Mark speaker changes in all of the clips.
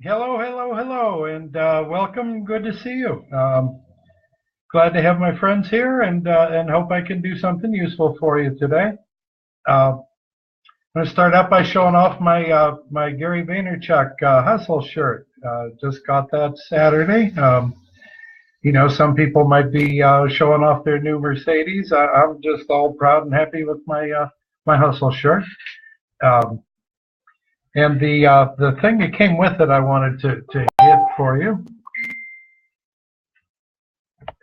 Speaker 1: Hello, hello, hello, and welcome. Good to see you. Glad to have my friends here, and hope I can do something useful for you today. I'm going to start out by showing off my Gary Vaynerchuk hustle shirt. Just got that Saturday. Some people might be showing off their new Mercedes. I'm just all proud and happy with my hustle shirt. Um, and the thing that came with it, I wanted to hit for you.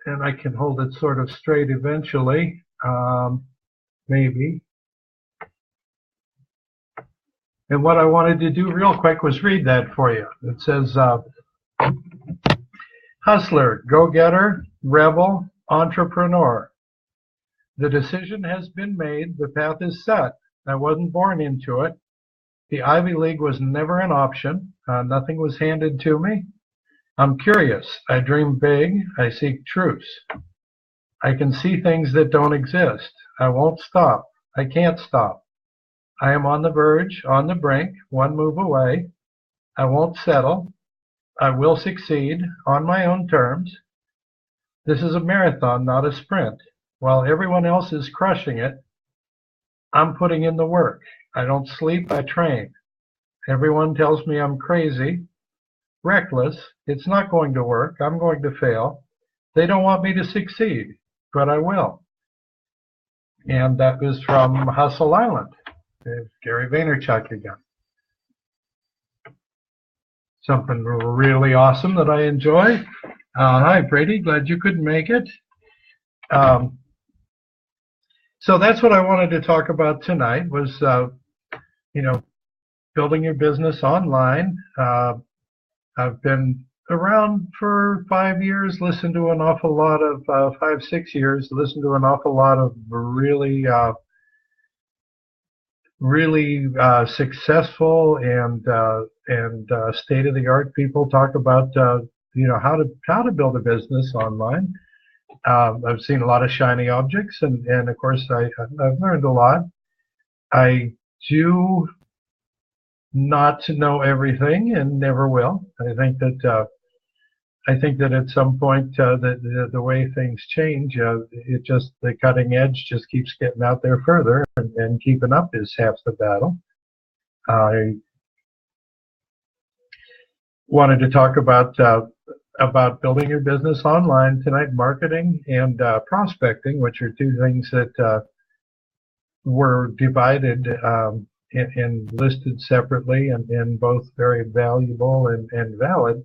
Speaker 1: And I can hold it sort of straight eventually, maybe. And what I wanted to do real quick was read that for you. It says, hustler, go-getter, rebel, entrepreneur. The decision has been made. The path is set. I wasn't born into it. The Ivy League was never an option. Nothing was handed to me. I'm curious. I dream big. I seek truths. I can see things that don't exist. I won't stop. I can't stop. I am on the verge, on the brink, one move away. I won't settle. I will succeed on my own terms. This is a marathon, not a sprint. While everyone else is crushing it, I'm putting in the work. I don't sleep, I train. Everyone tells me I'm crazy, reckless. It's not going to work. I'm going to fail. They don't want me to succeed, but I will. And that was from Hustle Island. There's Gary Vaynerchuk again. Something really awesome that I enjoy. Hi, Brady. Glad you couldn't make it. So that's what I wanted to talk about tonight was, building your business online. I've been around for 5 years, listened to an awful lot of 5, 6 years, listened to an awful lot of really successful and state-of-the-art people talk about how to build a business online. I've seen a lot of shiny objects, and of course I've learned a lot. I do not know everything and never will. I think that at some point the way things change, the cutting edge just keeps getting out there further, and keeping up is half the battle. I wanted to talk about building your business online tonight, marketing and prospecting, which are two things that were divided and listed separately, and both very valuable and valid.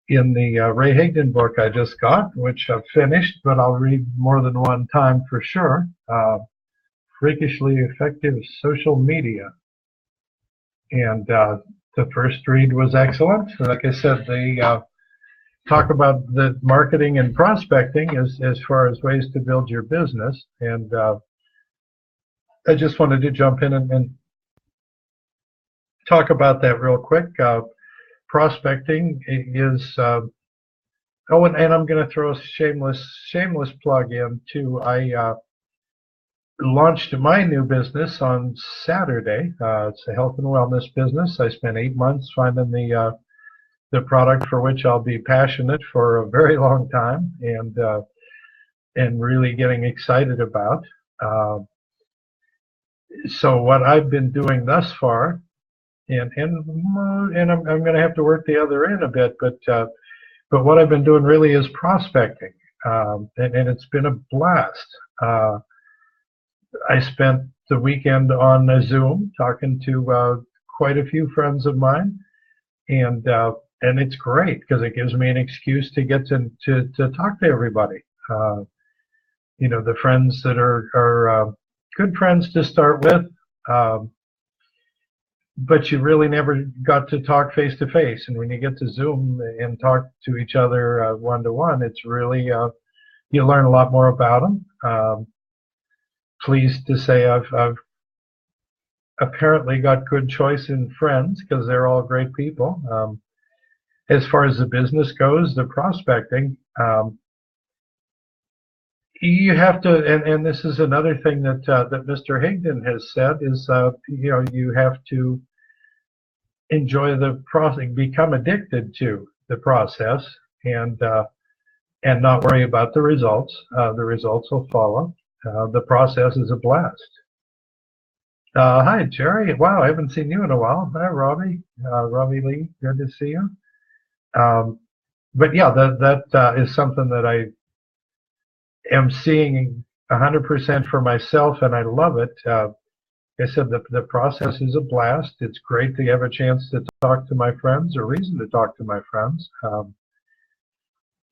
Speaker 1: In the Ray Higdon book I just got, which I've finished, but I'll read more than one time for sure. Freakishly Effective Social Media. And the first read was excellent. Like I said, they talk about the marketing and prospecting as far as ways to build your business. And I just wanted to jump in and talk about that real quick. Prospecting is, and I'm going to throw a shameless plug in too. I launched my new business on Saturday. It's a health and wellness business. I spent 8 months finding the product for which I'll be passionate for a very long time, and really getting excited about. So what I've been doing thus far, and I'm going to have to work the other end a bit, but what I've been doing really is prospecting, and it's been a blast. I spent the weekend on a Zoom talking to quite a few friends of mine, and it's great because it gives me an excuse to get to talk to everybody. The friends that are good friends to start with. But you really never got to talk face to face. And when you get to Zoom and talk to each other one to one, it's really, you learn a lot more about them. Pleased to say I've apparently got good choice in friends because they're all great people. As far as the business goes, the prospecting, you have to, and this is another thing that Mr. Higdon has said, is you have to enjoy the process, become addicted to the process, and not worry about the results. The results will follow. The process is a blast. Hi, Jerry. Wow, I haven't seen you in a while. Hi, Robbie. Robbie Lee, good to see you. But yeah, that is something that I am seeing 100% for myself, and I love it. I said the process is a blast. It's great to have a chance to talk to my friends, or reason to talk to my friends.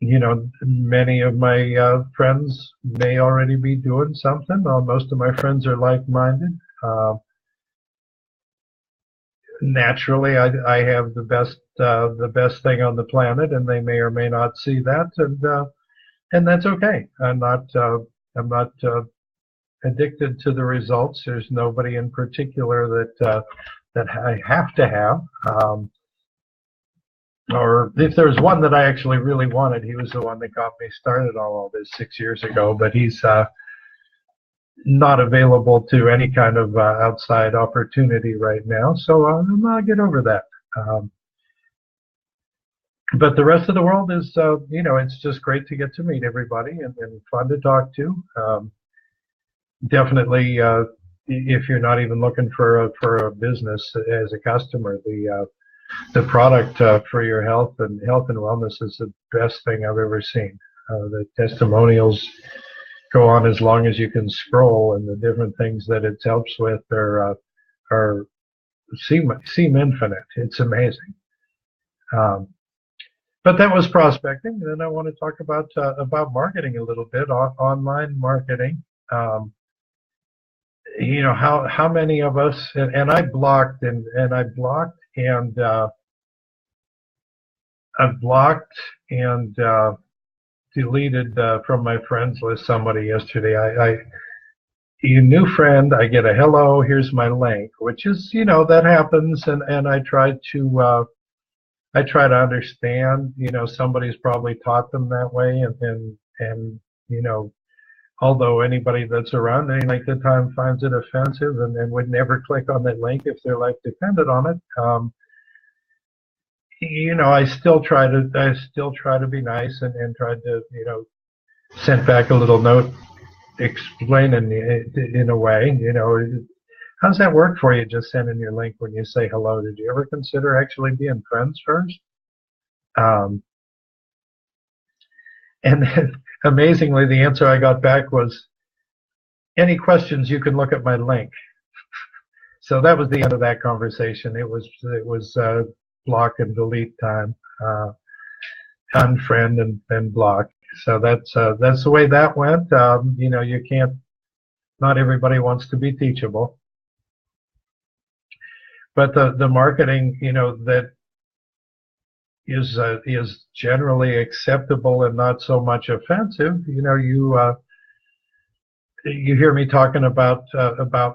Speaker 1: Many of my friends may already be doing something. Most of my friends are like-minded. Naturally, I have the best thing on the planet, and they may or may not see that, and that's okay. I'm not addicted to the results. There's nobody in particular that I have to have. Or if there's one that I actually really wanted, he was the one that got me started on all this 6 years ago, but he's not available to any kind of outside opportunity right now, so I'll get over that. But the rest of the world is, it's just great to get to meet everybody, and fun to talk to. Definitely, if you're not even looking for a business as a customer, the product for your health and wellness is the best thing I've ever seen. The testimonials go on as long as you can scroll, and the different things that it helps with are seem infinite. It's amazing. But that was prospecting, and then I want to talk about marketing a little bit, online marketing. How many of us, and I blocked and I've blocked and deleted from my friends list somebody yesterday. You new friend, I get a hello, here's my link, which is, that happens, and I try to understand, somebody's probably taught them that way, and although anybody that's around any length of time finds it offensive and would never click on that link if their life depended on it, I still try to be nice and try to, send back a little note explaining it in a way, how's that work for you, just sending your link when you say hello? Did you ever consider actually being friends first? And then amazingly, the answer I got back was, any questions, you can look at my link. So that was the end of that conversation. It was block and delete time, unfriend and block. So that's the way that went. You can't. Not everybody wants to be teachable, but the marketing, that is generally acceptable and not so much offensive. You hear me talking about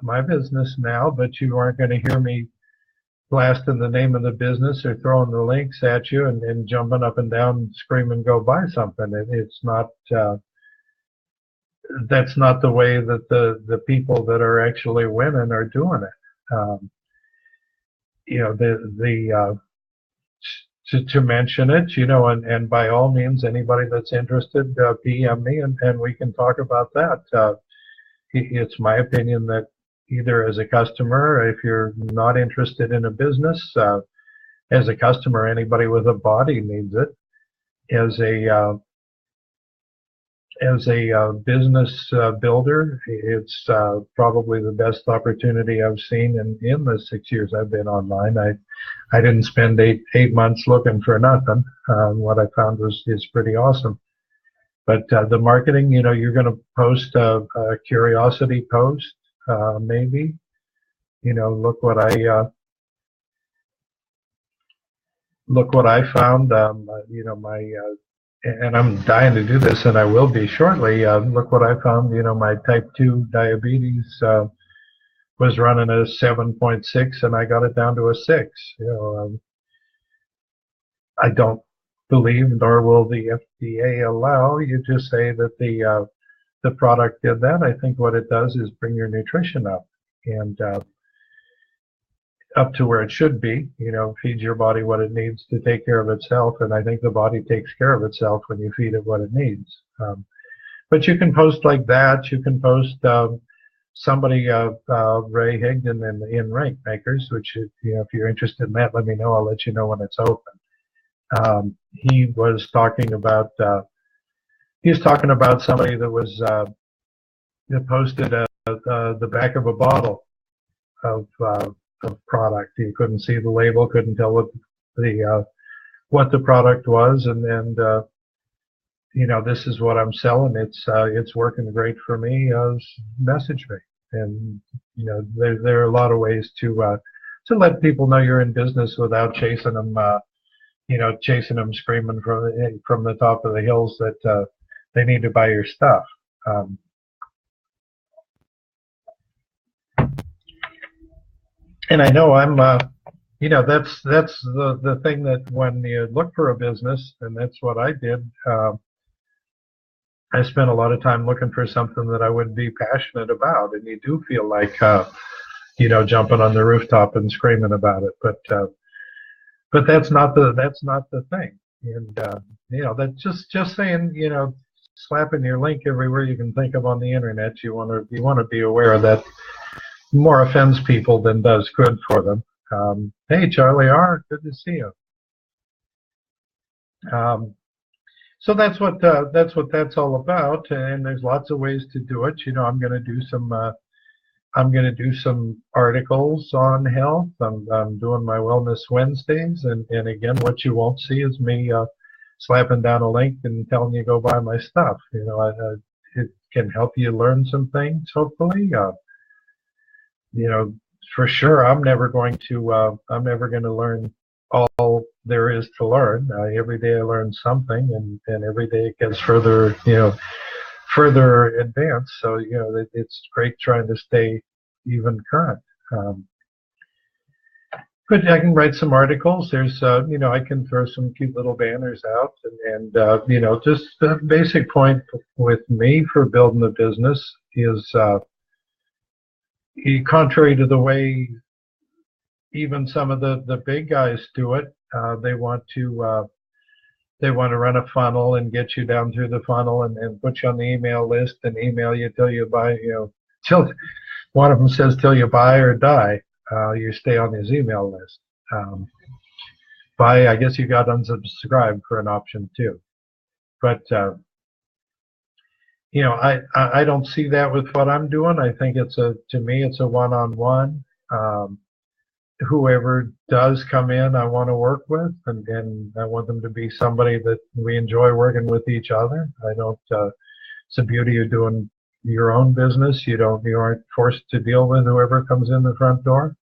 Speaker 1: my business now, but you aren't going to hear me blasting the name of the business or throwing the links at you and jumping up and down, screaming, "Go buy something!" It's not. That's not the way that the people that are actually winning are doing it. To mention it, and by all means, anybody that's interested, PM me and we can talk about that. It's my opinion that either as a customer, if you're not interested in a business, as a customer, anybody with a body needs it. As a business builder, it's probably the best opportunity I've seen in the 6 years I've been online. I didn't spend eight months looking for nothing. What I found is pretty awesome. But the marketing, you're going to post a curiosity post, maybe. Look what I found. And I'm dying to do this, and I will be shortly. Look what I found. My type 2 diabetes was running a 7.6, and I got it down to a 6. I don't believe, nor will the FDA allow you to say that the product did that. I think what it does is bring your nutrition up, and up to where it should be. Feed your body what it needs to take care of itself, and I think the body takes care of itself when you feed it what it needs. But you can post like that. You can post somebody, Ray Higdon in Rank Makers, which if you're interested in that, let me know. I'll let you know when it's open. He was talking about somebody that posted the back of a bottle of product. You couldn't see the label, couldn't tell what the product was, and this is what I'm selling. It's working great for me. Message me, and there are a lot of ways to let people know you're in business without chasing them, screaming from the top of the hills that they need to buy your stuff. And I know that's the thing, that when you look for a business, and that's what I did. I spent a lot of time looking for something that I would be passionate about, and you do feel like, jumping on the rooftop and screaming about it. But that's not the thing. And that's just saying, slapping your link everywhere you can think of on the internet. You want to be aware that more offends people than does good for them. Hey, Charlie R., good to see you. So that's what that's all about, and there's lots of ways to do it. I'm going to do some articles on health. I'm doing my Wellness Wednesdays, and again, what you won't see is me slapping down a link and telling you go buy my stuff. It can help you learn some things, hopefully. For sure, I'm never going to learn all there is to learn. Every day I learn something, and every day it gets further advanced. So it's great trying to stay even current. But I can write some articles. There's I can throw some cute little banners out, and just the basic point with me for building a business is, contrary to the way even some of the big guys do it, they want to run a funnel and get you down through the funnel and put you on the email list and email you till you buy, till one of them says till you buy or die, you stay on his email list. I guess you got unsubscribed for an option too. But I don't see that with what I'm doing. I think to me it's a one-on-one. Whoever does come in, I want to work with, and I want them to be somebody that we enjoy working with each other. I don't. It's the beauty of doing your own business. You aren't forced to deal with whoever comes in the front door,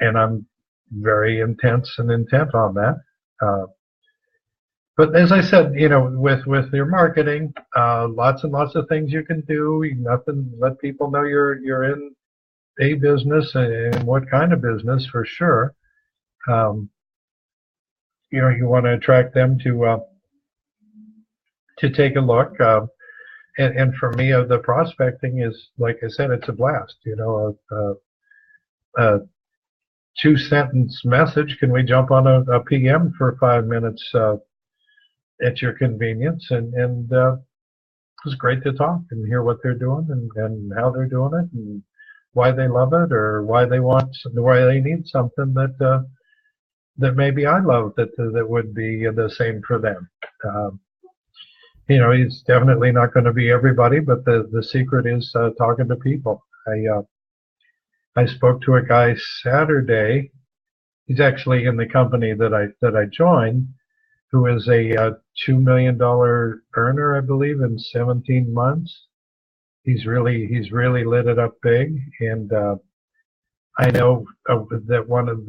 Speaker 1: and I'm very intense and intent on that. But as I said, with your marketing, lots and lots of things you can do. Let people know you're in a business, and what kind of business, for sure. You want to attract them to take a look. And for me, the prospecting is, like I said, it's a blast. A 2-sentence message. Can we jump on a PM for 5 minutes at your convenience? And it's great to talk and hear what they're doing and how they're doing it, and why they love it, or why they need something that maybe I love that would be the same for them. He's definitely not going to be everybody, but the secret is talking to people. I spoke to a guy Saturday. He's actually in the company that I joined, who is a $2 million earner, I believe, in 17 months. He's really lit it up big, and I know that one of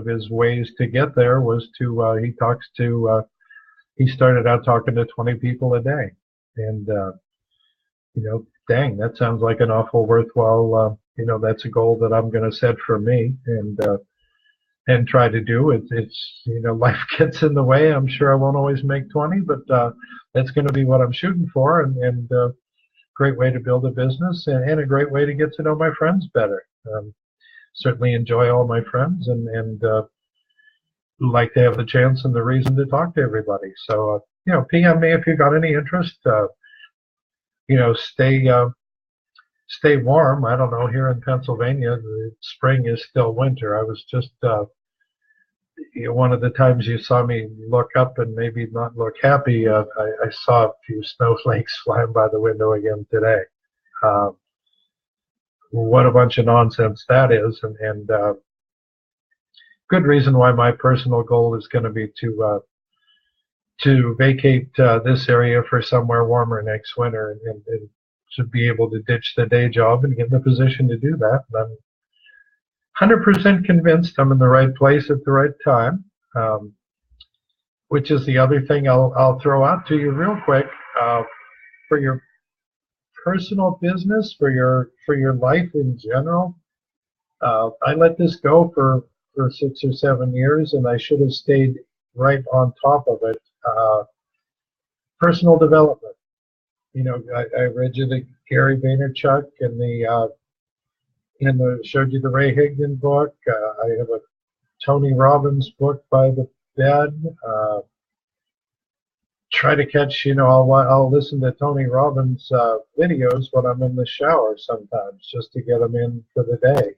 Speaker 1: his ways to get there was to he started out talking to 20 people a day, and dang, that sounds like an awful worthwhile. That's a goal that I'm going to set for me, and try to do. It's life gets in the way. I'm sure I won't always make 20, but that's going to be what I'm shooting for, and great way to build a business, and a great way to get to know my friends better. Certainly enjoy all my friends and like to have the chance and the reason to talk to everybody. So, PM me if you got any interest. Stay warm. I don't know, here in Pennsylvania, the spring is still winter. I was just, one of the times you saw me look up and maybe not look happy, I saw a few snowflakes flying by the window again today. What a bunch of nonsense that is, and good reason why my personal goal is going to be to vacate this area for somewhere warmer next winter, and to be able to ditch the day job and get in the position to do that. And I'm 100% convinced I'm in the right place at the right time, which is the other thing I'll throw out to you real quick. For your personal business, for your life in general, I let this go for 6 or 7 years, and I should have stayed right on top of it. Personal development. I read you the Gary Vaynerchuk and showed you the Ray Higdon book. I have a Tony Robbins book by the bed. Try to catch, I'll listen to Tony Robbins videos when I'm in the shower sometimes, just to get them in for the day.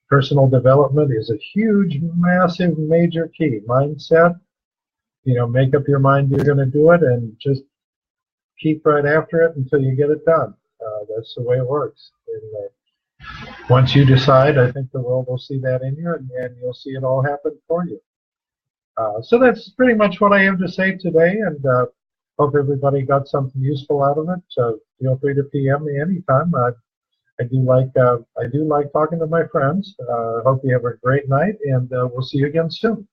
Speaker 1: Personal development is a huge, massive, major key. Mindset, make up your mind you're going to do it, and just keep right after it until you get it done. That's the way it works. And, once you decide, I think the world will see that in you, and you'll see it all happen for you. So that's pretty much what I have to say today, and hope everybody got something useful out of it. So feel free to PM me anytime. I do like talking to my friends. Hope you have a great night, and we'll see you again soon.